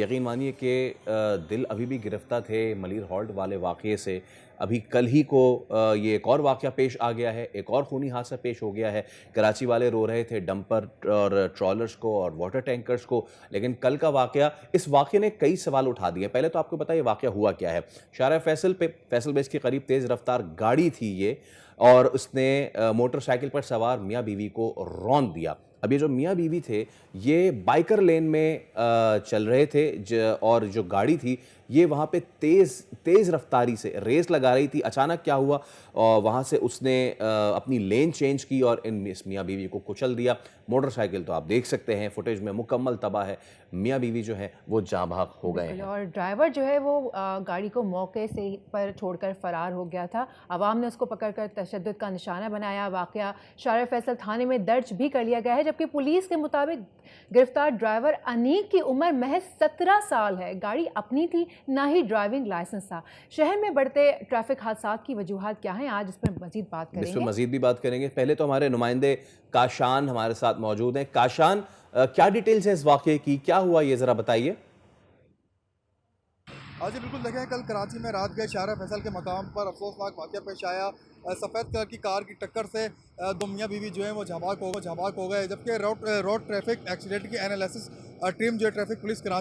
यकीन मानिए कि दिल अभी भी गिरफ्ता थे मलिर हॉल्ट वाले वाक़ये से। अभी कल ही को ये एक और वाक़या पेश आ गया है, एक और खूनी हादसा पेश हो गया है। कराची वाले रो रहे थे डंपर और ट्रॉलर्स को और वाटर टैंकर्स को, लेकिन कल का वाक़या, इस वाक़ये ने कई सवाल उठा दिए। पहले तो आपको बताइए ये वाक़या हुआ क्या है। शारा फैसल बेस के करीब तेज़ रफ्तार गाड़ी थी ये, और उसने मोटरसाइकिल पर सवार मियाँ बीवी को रौंद दिया। अब ये जो मियाँ बीवी थे, ये बाइकर लेन में चल रहे थे और जो गाड़ी थी ये वहाँ पे तेज़ रफ्तारी से रेस लगा रही थी। अचानक क्या हुआ, वहाँ से उसने अपनी लेन चेंज की और इस मियाँ बीवी को कुचल दिया। मोटरसाइकिल तो आप देख सकते हैं फुटेज में मुकम्मल तबाह है। मियाँ बीवी जो हैं वो जाँ बहक हो गए बिल्कुल, हैं। और ड्राइवर जो है वो गाड़ी को मौके से पर छोड़कर फरार हो गया था। अवाम ने उसको पकड़कर तशद्दुद का निशाना बनाया। वाक़या शारा फैसल थाने में दर्ज भी कर लिया गया है, जबकि पुलिस के मुताबिक गिरफ्तार ड्राइवर अनीक की उम्र महज 17 साल है। गाड़ी अपनी थी, ना ही ड्राइविंग लाइसेंस था। शहर में बढ़ते ट्रैफिक हादसात की वजूहात क्या हैं, आज इस पर मज़ीद बात इस पे करेंगे। मज़ीद भी बात करेंगे। पहले तो हमारे नुमाइंदे काशान हमारे साथ मौजूद हैं। काशान, क्या डिटेल्स हैं इस वाक़ये की? क्या हुआ ये ज़रा बताइए? हाँ जी बिल्कुल, देखें कल कराची में रात गए शारा फैसल के मकाम पर अफसोसनाक वाक़या पेश आया। सफ़ेद कलर की कार की टक्कर से दो मियाँ बीवी जो हैं वो झाबाक हो गए, जबकि रोड ट्रैफिक एक्सीडेंट की एनालिसिस टीम जो है ट्रैफिक पुलिस कराची